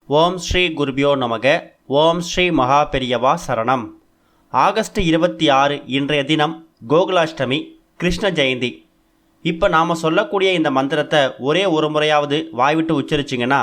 ஓம் ஸ்ரீ குருபியோ நமக. ஓம் ஸ்ரீ மகா பெரியவா சரணம். ஆகஸ்ட் 26 இன்றைய தினம் கோகுலாஷ்டமி, கிருஷ்ண ஜெயந்தி. இப்போ நாம் சொல்லக்கூடிய இந்த மந்திரத்தை ஒரே ஒரு முறையாவது வாய்விட்டு உச்சரிச்சிங்கன்னா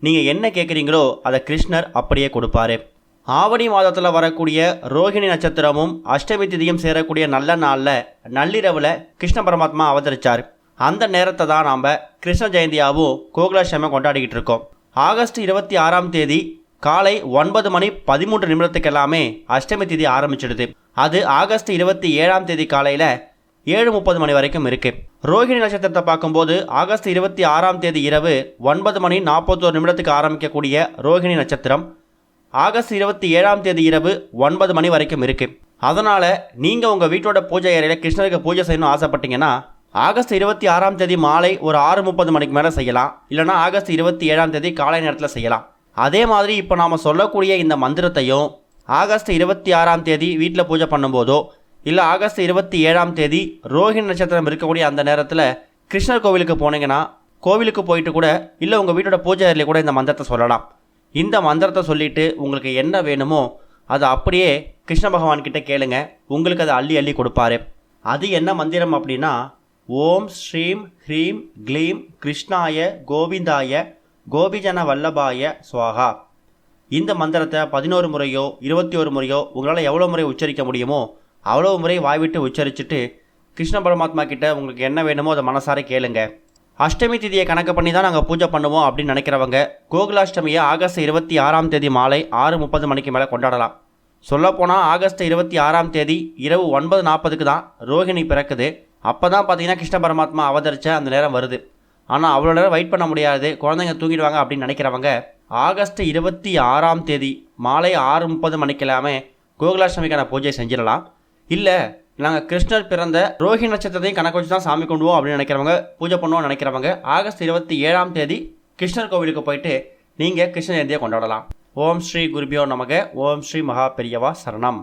நீங்கள் என்ன கேட்குறீங்களோ அதை கிருஷ்ணர் அப்படியே கொடுப்பாரு. ஆவணி மாதத்தில் வரக்கூடிய ரோஹிணி நட்சத்திரமும் அஷ்டமி திதியும் சேரக்கூடிய நல்ல நாளில் நள்ளிரவில் கிருஷ்ண பரமாத்மா அவதரித்தார். அந்த நேரத்தை தான் நாம் கிருஷ்ண ஜெயந்தியாகவும் கோகுலாஷ்டமியும் கொண்டாடிக்கிட்டு இருக்கோம். ஆகஸ்ட் 26 காலை 9:13 எல்லாமே அஷ்டமி திதி ஆரம்பிச்சிடுது. அது ஆகஸ்ட் 27 காலையில் 7:30 வரைக்கும் இருக்கு. ரோஹிணி நட்சத்திரத்தை பார்க்கும்போது ஆகஸ்ட் 26 இரவு 9:41 ஆரம்பிக்கக்கூடிய ரோஹிணி நட்சத்திரம் ஆகஸ்ட் 27 இரவு 9 வரைக்கும் இருக்கு. அதனால் நீங்கள் உங்கள் வீட்டோட பூஜை அறையில் கிருஷ்ணருக்கு பூஜை செய்யணும்னு ஆசைப்பட்டீங்கன்னா ஆகஸ்ட் 26 மாலை ஒரு 6:30 மேலே செய்யலாம். இல்லைனா ஆகஸ்ட் 27 காலை நேரத்தில் செய்யலாம். அதே மாதிரி இப்போ நாம் சொல்லக்கூடிய இந்த மந்திரத்தையும் ஆகஸ்ட் 26 வீட்டில் பூஜை பண்ணும்போதோ இல்லை ஆகஸ்ட் 27 ரோஹிணி நட்சத்திரம் இருக்கக்கூடிய அந்த நேரத்தில் கிருஷ்ணர் கோவிலுக்கு போனீங்கன்னா கோவிலுக்கு போயிட்டு கூட இல்லை உங்கள் வீட்டோட பூஜை அறையில் கூட இந்த மந்திரத்தை சொல்லலாம். இந்த மந்திரத்தை சொல்லிவிட்டு உங்களுக்கு என்ன வேணுமோ அதை அப்படியே கிருஷ்ண பகவான்கிட்ட கேளுங்க. உங்களுக்கு அதை அள்ளி அள்ளி கொடுப்பாரு. அது என்ன மந்திரம் அப்படின்னா, ஓம் ஸ்ரீம் ஹ்ரீம் க்ளீம் கிருஷ்ணாய கோவிந்தாய கோபிஜன வல்லபாய ஸ்வாகா. இந்த மந்திரத்தை 11 முறையோ 21 முறையோ உங்களால் எவ்வளோ முறை உச்சரிக்க முடியுமோ அவ்வளோ முறை வாய்விட்டு உச்சரிச்சுட்டு கிருஷ்ண பரமாத்மா கிட்ட உங்களுக்கு என்ன வேணுமோ அதை மனசார கேளுங்க. அஷ்டமி திதியை கணக்கு பண்ணி தான் நாங்கள் பூஜை பண்ணுவோம் அப்படின்னு நினைக்கிறவங்க கோகுலாஷ்டமியை ஆகஸ்ட் 26 மாலை 6:30 மேலே கொண்டாடலாம். சொல்லப்போனால் ஆகஸ்ட் 26 இரவு 9:40 தான் ரோஹிணி பிறக்குது. அப்போ தான் பார்த்தீங்கன்னா கிருஷ்ண பரமாத்மா அவதரித்த அந்த நேரம் வருது. ஆனால் அவ்வளோ நேரம் வெயிட் பண்ண முடியாது, குழந்தைங்க தூங்கிடுவாங்க அப்படின்னு நினைக்கிறவங்க ஆகஸ்ட் 26 மாலை 6:30 எல்லாமே கோகுலாஷ்டமிக்கான பூஜை செஞ்சிடலாம். இல்லை நாங்கள் கிருஷ்ணர் பிறந்த ரோஹிணி நட்சத்திரத்தையும் கணக்கு வச்சு தான் சாமி கொண்டுவோம் அப்படின்னு நினைக்கிறவங்க, பூஜை பண்ணுவோம்னு நினைக்கிறவங்க ஆகஸ்ட் 27 கிருஷ்ணர் கோவிலுக்கு போயிட்டு நீங்கள் கிருஷ்ண ஜெயந்தியை கொண்டாடலாம். ஓம் ஸ்ரீ குருபியோ நமக. ஓம் ஸ்ரீ மகா பெரியவா சரணம்.